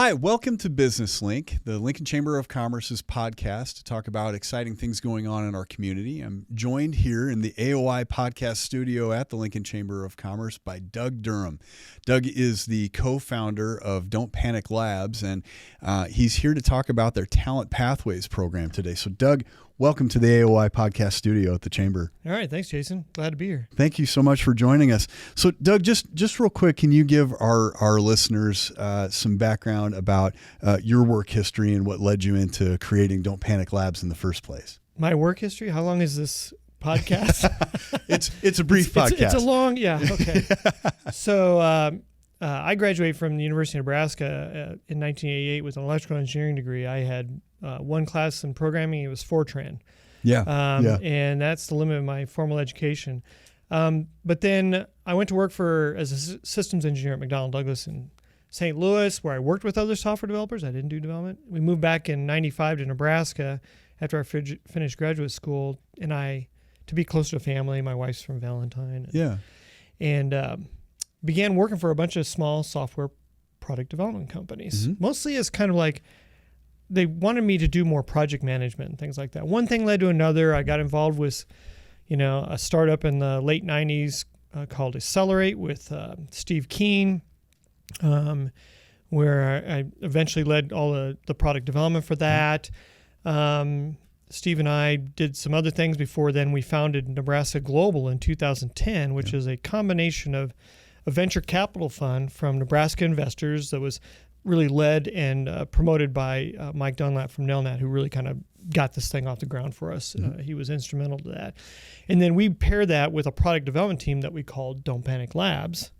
Hi, welcome to Business Link, the Lincoln Chamber of Commerce's podcast to talk about exciting things going on in our community. I'm joined here in the AOI podcast studio at the Lincoln Chamber of Commerce by Doug Durham. Doug is the co-founder of Don't Panic Labs, and he's here to talk about their Talent Pathways program today. So, Doug, welcome to the AOI podcast studio at the Chamber. All right. Thanks, Jason. Glad to be here. Thank you so much for joining us. So, Doug, just real quick, can you give our listeners some background about your work history and what led you into creating Don't Panic Labs in the first place? My work history? How long is this podcast? It's a brief podcast. It's a long, yeah. Okay. So I graduated from the University of Nebraska in 1988 with an electrical engineering degree. I had one class in programming. It was Fortran. Yeah. And that's the limit of my formal education. But then I went to work as a systems engineer at McDonnell Douglas in St. Louis, where I worked with other software developers. I didn't do development. We moved back in 95 to Nebraska after I finished graduate school, and to be closer to family. My wife's from Valentine. And began working for a bunch of small software product development companies, mostly as kind of like they wanted me to do more project management and things like that. One thing led to another. I got involved with, a startup in the late 90s called Accelerate with Steve Keen, where I eventually led all the product development for that. Steve and I did some other things before then. We founded Nebraska Global in 2010, which is a combination of a venture capital fund from Nebraska investors that was really led and promoted by Mike Dunlap from Nelnet, who really kind of got this thing off the ground for us. He was instrumental to that. And then we paired that with a product development team that we called Don't Panic Labs,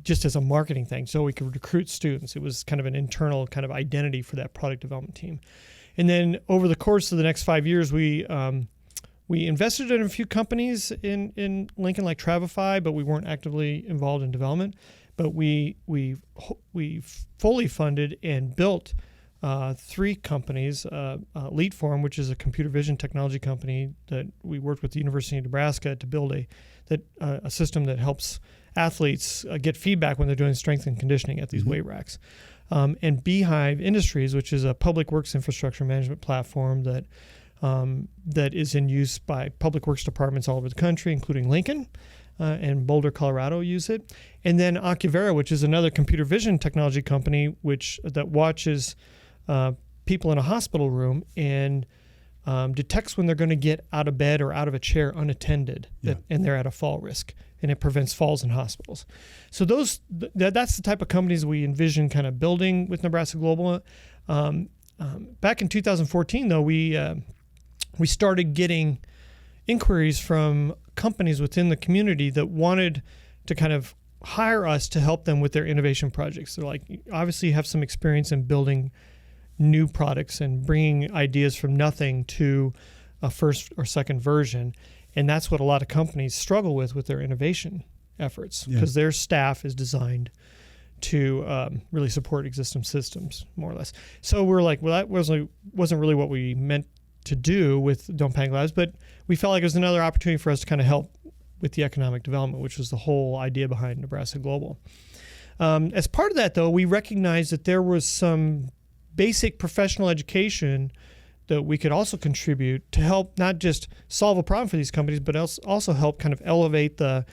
just as a marketing thing, so we could recruit students. It was kind of an internal kind of identity for that product development team. And then over the course of the next 5 years, we invested in a few companies in Lincoln, like Travify, but we weren't actively involved in development. But we fully funded and built 3 companies. Leadform, which is a computer vision technology company that we worked with the University of Nebraska to build a system that helps athletes get feedback when they're doing strength and conditioning at these weight racks. And Beehive Industries, which is a public works infrastructure management platform that is in use by public works departments all over the country, including Lincoln and Boulder, Colorado use it. And then Accuvera, which is another computer vision technology company that watches people in a hospital room and detects when they're going to get out of bed or out of a chair unattended, and they're at a fall risk, and it prevents falls in hospitals. So that's the type of companies we envision kind of building with Nebraska Global. Back in 2014, though, we started getting inquiries from companies within the community that wanted to kind of hire us to help them with their innovation projects. They're like, obviously you have some experience in building new products and bringing ideas from nothing to a first or second version. And that's what a lot of companies struggle with their innovation efforts, because their staff is designed to really support existing systems, more or less. So we're like, well, that wasn't really what we meant to do with Don't Panic Labs, but we felt like it was another opportunity for us to kind of help with the economic development, which was the whole idea behind Nebraska Global. As part of that, though, we recognized that there was some basic professional education that we could also contribute to help not just solve a problem for these companies, but also help kind of elevate the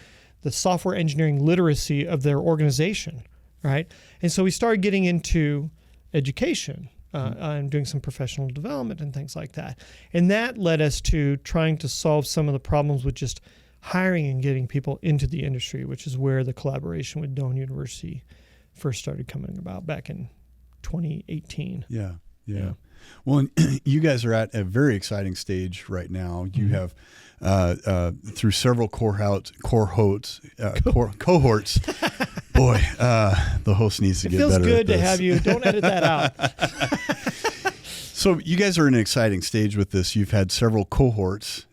software engineering literacy of their organization, right? And so we started getting into education and doing some professional development and things like that. And that led us to trying to solve some of the problems with just hiring and getting people into the industry, which is where the collaboration with Doane University first started coming about back in 2018. Yeah. Well, you guys are at a very exciting stage right now. You have, through several cohorts. Boy, the host needs to get better. It feels good to have you. Don't edit that out. So you guys are in an exciting stage with this. You've had several cohorts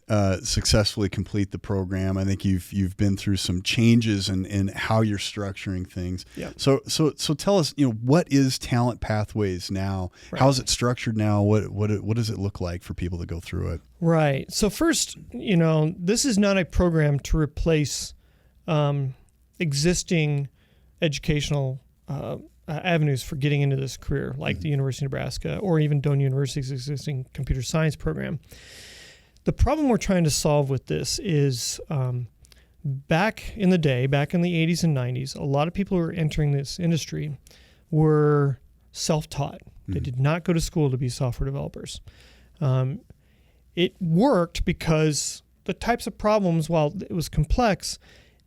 successfully complete the program. I think you've been through some changes in how you're structuring things. Yep. So tell us, what is Talent Pathways now? Right. How is it structured now? What does it look like for people to go through it? Right. So first, this is not a program to replace existing educational avenues for getting into this career, like the University of Nebraska or even Doane University's existing computer science program. The problem we're trying to solve with this is back in the day, back in the 80s and 90s, a lot of people who were entering this industry were self-taught. They did not go to school to be software developers. It worked because the types of problems, while it was complex,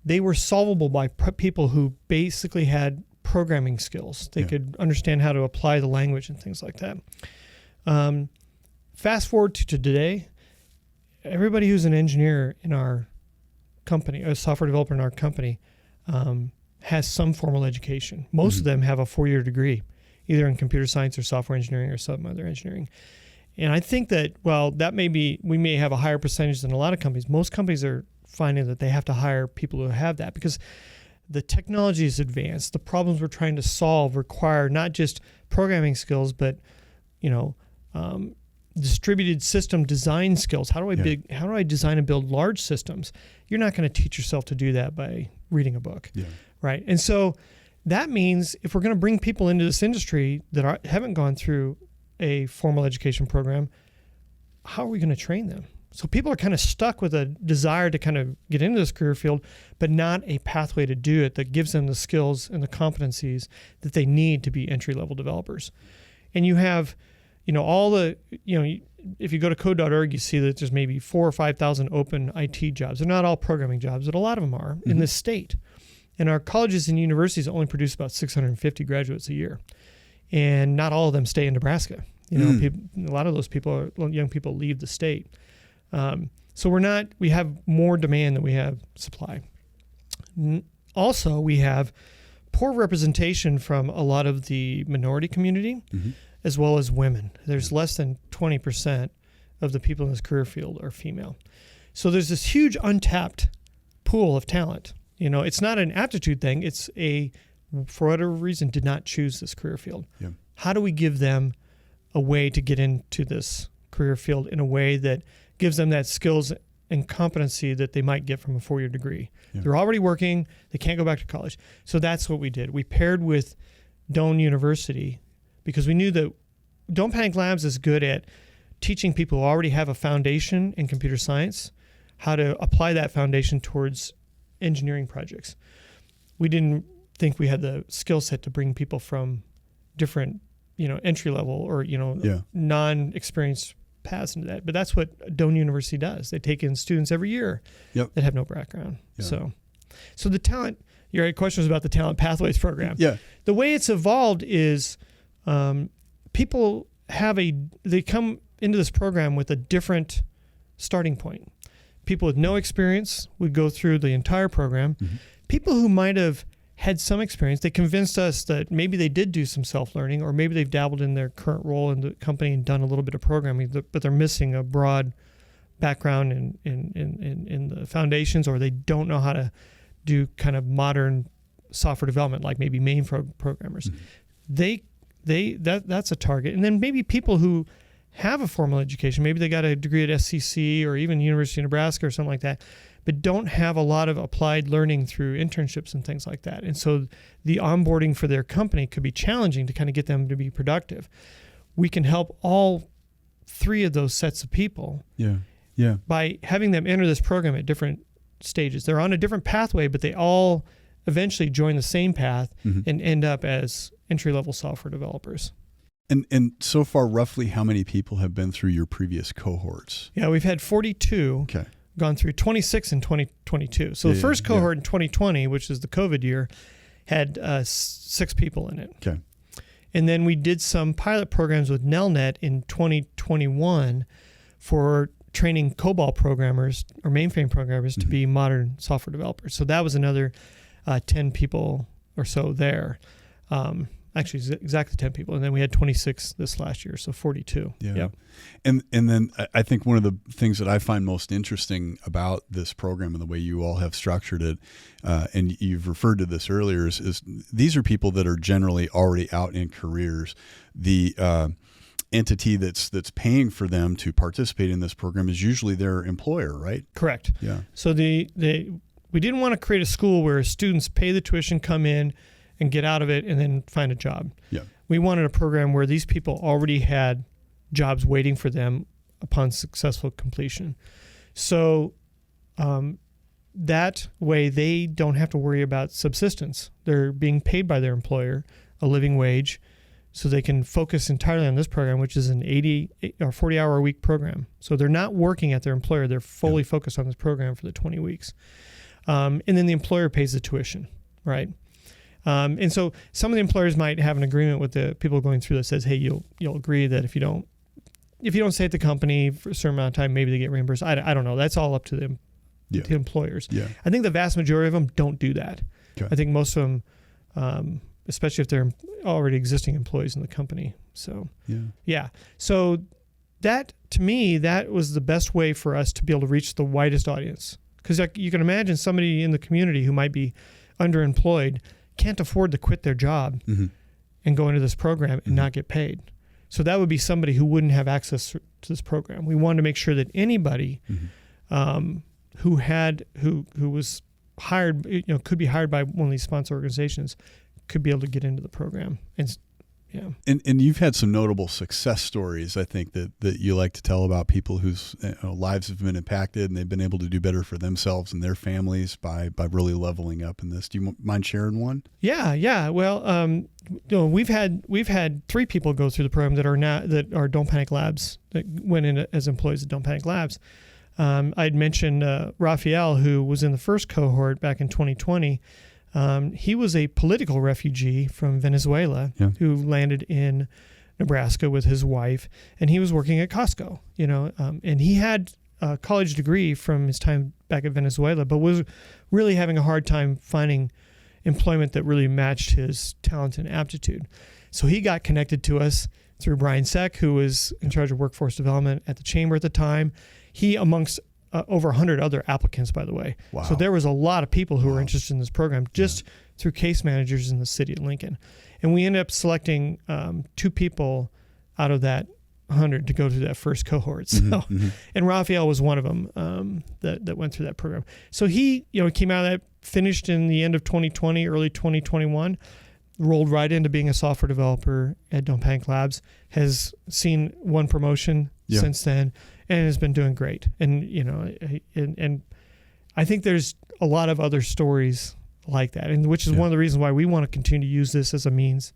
they were solvable by people who basically had programming skills. They could understand how to apply the language and things like that. Fast forward to today, everybody who's an engineer in our company, a software developer in our company, has some formal education. Most of them have a 4-year degree, either in computer science or software engineering or some other engineering. And I think that, well, that may be, we may have a higher percentage than a lot of companies. Most companies are finding that they have to hire people who have that because the technology is advanced. The problems we're trying to solve require not just programming skills, but, distributed system design skills. How do I design and build large systems? You're not going to teach yourself to do that by reading a book, right? And so that means if we're going to bring people into this industry that haven't gone through a formal education program, how are we going to train them? So people are kind of stuck with a desire to kind of get into this career field, but not a pathway to do it that gives them the skills and the competencies that they need to be entry-level developers. And you have, if you go to code.org, you see that there's maybe 4,000 or 5,000 open IT jobs. They're not all programming jobs, but a lot of them are in this state. And our colleges and universities only produce about 650 graduates a year. And not all of them stay in Nebraska. A lot of those young people leave the state. So we have more demand than we have supply. Also, we have poor representation from a lot of the minority community, as well as women. There's less than 20% of the people in this career field are female. So there's this huge untapped pool of talent. It's not an aptitude thing. It's for whatever reason, did not choose this career field. How do we give them a way to get into this career field in a way that gives them that skills and competency that they might get from a 4-year degree? They're already working. They can't go back to college. So that's what we did. We paired with Doane University because we knew that Don't Panic Labs is good at teaching people who already have a foundation in computer science how to apply that foundation towards engineering projects. We didn't think we had the skill set to bring people from different, entry level or, non-experienced paths into that. But that's what Doane University does. They take in students every year that have no background. So the talent, your question was about the Talent Pathways program. The way it's evolved is people they come into this program with a different starting point. People with no experience would go through the entire program. People who might have had some experience, they convinced us that maybe they did do some self-learning or maybe they've dabbled in their current role in the company and done a little bit of programming, but they're missing a broad background in the foundations, or they don't know how to do kind of modern software development, like maybe mainframe programmers. That's a target. And then maybe people who have a formal education, maybe they got a degree at SCC or even University of Nebraska or something like that, but don't have a lot of applied learning through internships and things like that. And so the onboarding for their company could be challenging to kind of get them to be productive. We can help all 3 of those sets of people by having them enter this program at different stages. They're on a different pathway, but they all eventually join the same path and end up as entry-level software developers. And so far, roughly how many people have been through your previous cohorts? Yeah, we've had 42. Okay. Gone through 26 in 2022. So the first cohort in 2020, which is the COVID year, had 6 people in it. Okay. And then we did some pilot programs with Nelnet in 2021 for training COBOL programmers or mainframe programmers to be modern software developers. So that was another 10 people or so there. Actually, exactly 10 people. And then we had 26 this last year, so 42. And then I think one of the things that I find most interesting about this program and the way you all have structured it, and you've referred to this earlier, is these are people that are generally already out in careers. The entity that's paying for them to participate in this program is usually their employer, right? Correct. Yeah. So we didn't want to create a school where students pay the tuition, come in, and get out of it and then find a job. Yeah. We wanted a program where these people already had jobs waiting for them upon successful completion. So that way they don't have to worry about subsistence. They're being paid by their employer a living wage, so they can focus entirely on this program, which is an 80 or 40-hour-a-week program. So they're not working at their employer. They're fully focused on this program for the 20 weeks. And then the employer pays the tuition, right? And so some of the employers might have an agreement with the people going through that says, hey, you'll agree that if you don't stay at the company for a certain amount of time, maybe they get reimbursed. I don't know. That's all up to them, to employers. Yeah. I think the vast majority of them don't do that. Okay. I think most of them, especially if they're already existing employees in the company. So, yeah. So that, to me, that was the best way for us to be able to reach the widest audience. Because you can imagine somebody in the community who might be underemployed can't afford to quit their job and go into this program and not get paid. So that would be somebody who wouldn't have access to this program. We wanted to make sure that anybody who was hired, could be hired by one of these sponsor organizations, could be able to get into the program. And you've had some notable success stories, I think, that you like to tell about people whose lives have been impacted and they've been able to do better for themselves and their families by really leveling up in this. Do you mind sharing one? Yeah. Well, we've had 3 people go through the program that are Don't Panic Labs, that went in as employees at Don't Panic Labs. I'd mentioned Raphael, who was in the first cohort back in 2020. He was a political refugee from Venezuela who landed in Nebraska with his wife, and he was working at Costco, and he had a college degree from his time back at Venezuela, but was really having a hard time finding employment that really matched his talent and aptitude. So he got connected to us through Brian Seck, who was in charge of workforce development at the chamber at the time. He, amongst over 100 other applicants, by the way. Wow. So there was a lot of people who were interested in this program just through case managers in the city of Lincoln. And we ended up selecting 2 people out of that 100 to go through that first cohort. So, and Raphael was one of them that went through that program. So he, came out of that, finished in the end of 2020, early 2021, rolled right into being a software developer at Don't Panic Labs, has seen 1 promotion since then, and has been doing great. And, and I think there's a lot of other stories like that, and which is one of the reasons why we want to continue to use this as a means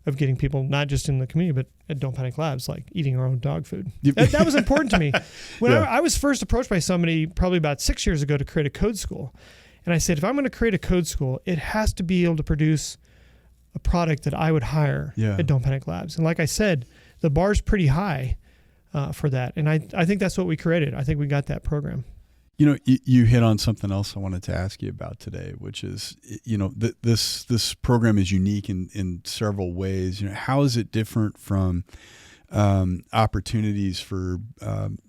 of getting people, not just in the community, but at Don't Panic Labs, like eating our own dog food. That was important to me. When I was first approached by somebody probably about 6 years ago to create a code school, and I said, if I'm going to create a code school, it has to be able to produce a product that I would hire at Don't Panic Labs. And like I said, the bar's pretty high for that. And I think that's what we created. I think we got that program. You hit on something else I wanted to ask you about today, which is, this program is unique in several ways. How is it different from opportunities for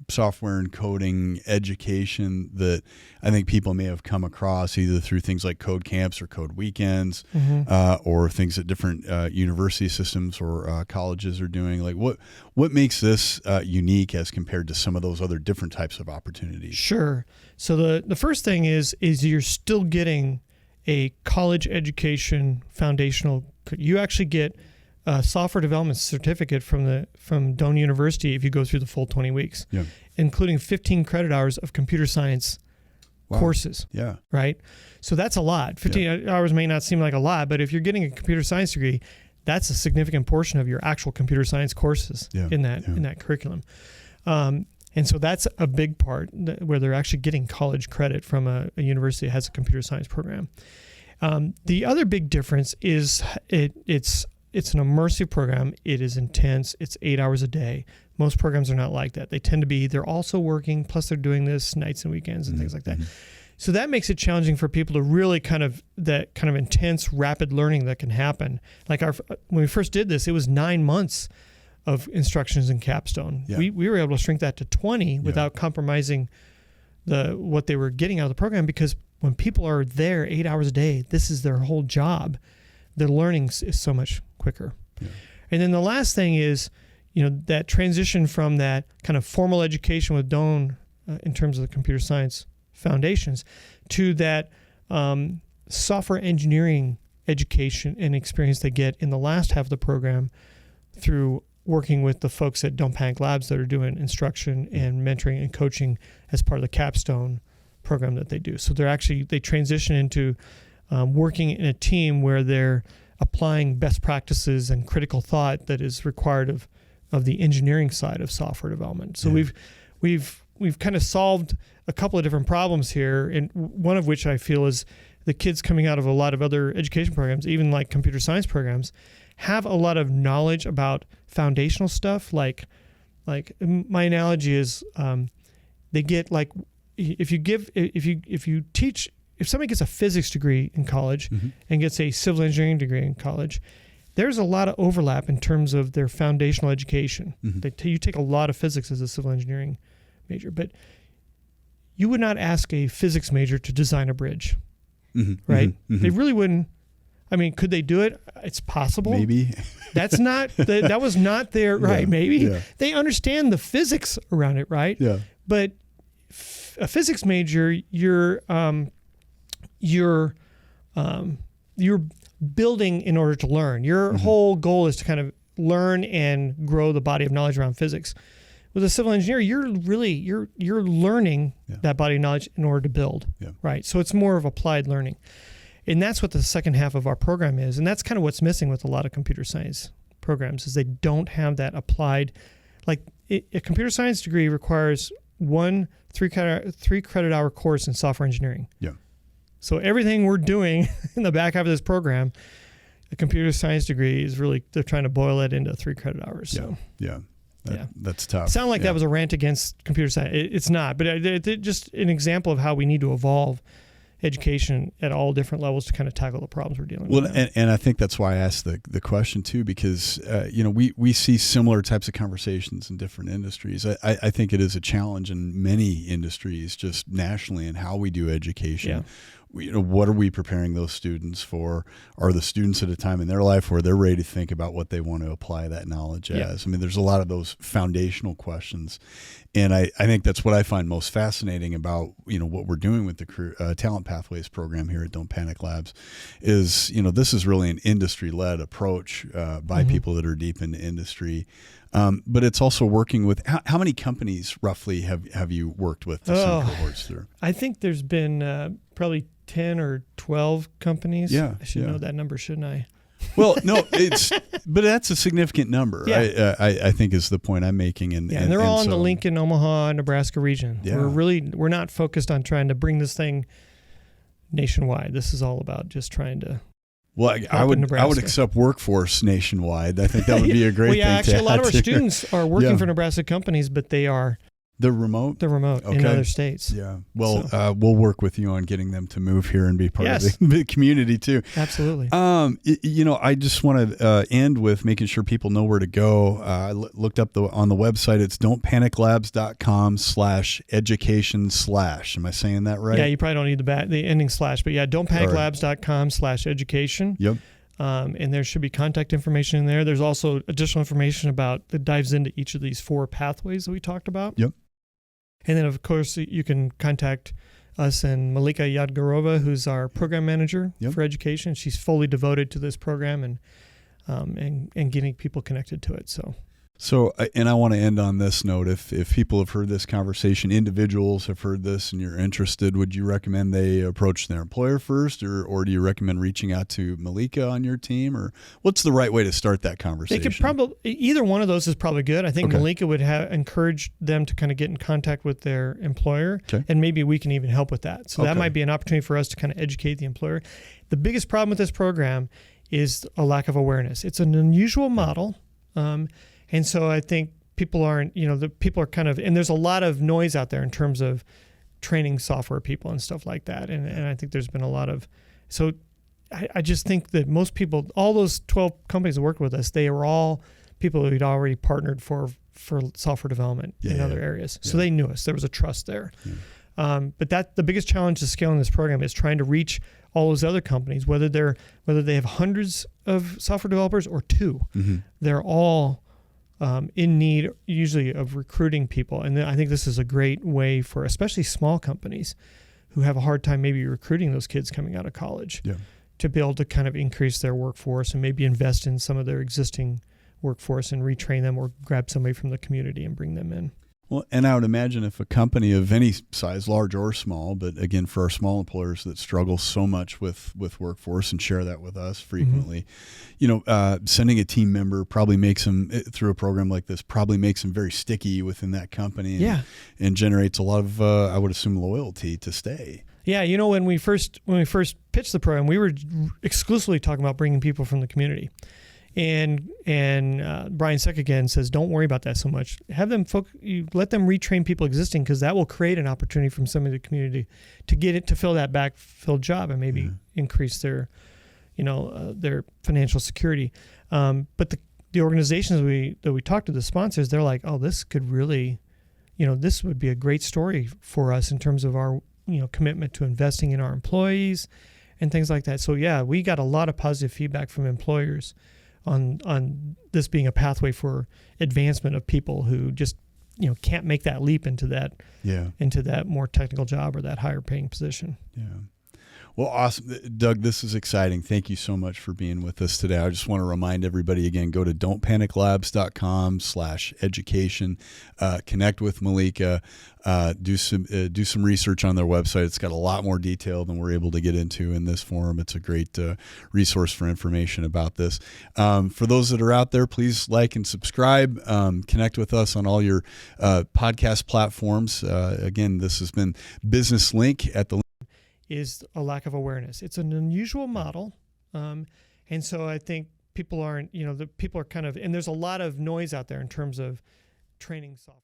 software and coding education that I think people may have come across either through things like code camps or code weekends, or things that different university systems or colleges are doing? Like what makes this unique as compared to some of those other different types of opportunities? Sure. So the first thing is you're still getting a college education foundational. You actually get a software development certificate from Doane University if you go through the full 20 weeks, including 15 credit hours of computer science courses. Yeah. Right? So that's a lot. 15 hours may not seem like a lot, but if you're getting a computer science degree, that's a significant portion of your actual computer science courses in that curriculum. And so that's a big part where they're actually getting college credit from a university that has a computer science program. The other big difference is it's an immersive program. It is intense. It's 8 hours a day. Most programs are not like that. They tend to be, they're also working, plus they're doing this nights and weekends and things like that. So that makes it challenging for people to really that kind of intense, rapid learning that can happen. Like when we first did this, it was 9 months of instructions in Capstone. We were able to shrink that to 20 without compromising what they were getting out of the program, because when people are there 8 hours a day, this is their whole job. Their learning is so much quicker. And then the last thing is, that transition from that kind of formal education with Doane in terms of the computer science foundations to that software engineering education and experience they get in the last half of the program through working with the folks at Don't Panic Labs that are doing instruction and mentoring and coaching as part of the capstone program that they do. So they transition into working in a team where they're applying best practices and critical thought that is required of the engineering side of software development. So we've kind of solved a couple of different problems here, and one of which I feel is the kids coming out of a lot of other education programs, even like computer science programs, have a lot of knowledge about foundational stuff. Like my analogy is they get like if somebody gets a physics degree in college and gets a civil engineering degree in college, there's a lot of overlap in terms of their foundational education. You take a lot of physics as a civil engineering major, but you would not ask a physics major to design a bridge, right? They really wouldn't. I mean, could they do it? It's possible. Maybe. That was not their, right, Yeah, maybe. yeah. They understand the physics around it, right? Yeah. But a physics major, you're building in order to learn. Your whole goal is to kind of learn and grow the body of knowledge around physics. With a civil engineer, you're learning that body of knowledge in order to build, right? So it's more of applied learning. And that's what the second half of our program is. And that's kind of what's missing with a lot of computer science programs is they don't have that applied, a computer science degree requires one 3 credit hour course in software engineering. Yeah. So everything we're doing in the back half of this program, a computer science degree is really, they're trying to boil it into 3 credit hours. So that's tough. Sound like that was a rant against computer science. It's not, but it just an example of how we need to evolve education at all different levels to kind of tackle the problems we're dealing with. Well, and I think that's why I asked the question too, because we see similar types of conversations in different industries. I think it is a challenge in many industries, just nationally, in how we do education. Yeah. What are we preparing those students for? Are the students at a time in their life where they're ready to think about what they want to apply that knowledge as? I mean, there's a lot of those foundational questions. And I think that's what I find most fascinating about, what we're doing with the career, Talent Pathways program here at Don't Panic Labs is, this is really an industry-led approach by people that are deep in the industry. But it's also working with, how many companies roughly have you worked with to send cohorts through? I think there's been probably 10 or 12 companies. Yeah, I should know that number, shouldn't I? Well, no, but that's a significant number. Yeah. I think is the point I'm making. And they're all in the Lincoln, Omaha, Nebraska region. Yeah. We're not focused on trying to bring this thing nationwide. This is all about just trying to. Well, I would accept workforce nationwide. I think that would be a great thing. Actually, a lot of our here. students are working for Nebraska companies, but they're remote. They're remote in other states. Yeah. Well, we'll work with you on getting them to move here and be part of the community too. Absolutely. I just want to end with making sure people know where to go. I looked up on the website. It's don'tpaniclabs.com/education/ Am I saying that right? Yeah, you probably don't need the ending slash, but don'tpaniclabs.com/education. Yep. And there should be contact information in there. There's also additional information that dives into each of these 4 pathways that we talked about. Yep. And then, of course, you can contact us and Malika Yadgarova, who's our program manager for education. She's fully devoted to this program and getting people connected to it. So, and I want to end on this note. If people have heard this conversation, individuals have heard this and you're interested, would you recommend they approach their employer first or do you recommend reaching out to Malika on your team, or what's the right way to start that conversation? They could probably, either one of those is probably good. I think Malika would encourage them to kind of get in contact with their employer, and maybe we can even help with that. So that might be an opportunity for us to kind of educate the employer. The biggest problem with this program is a lack of awareness. It's an unusual model. And so I think people aren't, people are kind of, and there's a lot of noise out there in terms of training software people and stuff like that. And I think there's been a lot of, so I just think that most people, all those 12 companies that worked with us, they were all people who'd already partnered for software development in other areas. So they knew us. There was a trust there. Yeah. But the biggest challenge to scaling this program is trying to reach all those other companies, whether they have hundreds of software developers or 2. They're all in need usually of recruiting people. And I think this is a great way for especially small companies who have a hard time maybe recruiting those kids coming out of college. Yeah. to be able to kind of increase their workforce and maybe invest in some of their existing workforce and retrain them, or grab somebody from the community and bring them in. Well, and I would imagine if a company of any size, large or small, but again, for our small employers that struggle so much with workforce and share that with us frequently, sending a team member probably makes them, through a program like this, probably makes them very sticky within that company and generates a lot of, I would assume, loyalty to stay. Yeah, when we first pitched the program, we were exclusively talking about bringing people from the community. And Brian Seck again says, don't worry about that so much. Have them you let them retrain people existing, because that will create an opportunity from some of the community to get it to fill that backfilled job and maybe increase their, their financial security. But the organizations that we talked to, the sponsors, they're like, oh, this could really, this would be a great story for us in terms of our commitment to investing in our employees and things like that. So yeah, we got a lot of positive feedback from employers on this being a pathway for advancement of people who just can't make that leap into that more technical job or that higher paying position. Yeah. Well, awesome. Doug, this is exciting. Thank you so much for being with us today. I just want to remind everybody again, go to don'tpaniclabs.com/education, connect with Malika, do some research on their website. It's got a lot more detail than we're able to get into in this forum. It's a great resource for information about this. For those that are out there, please like and subscribe. Connect with us on all your podcast platforms. Again, this has been Business Link at the is a lack of awareness. It's an unusual model. And so I think people aren't, people are kind of, and there's a lot of noise out there in terms of training software.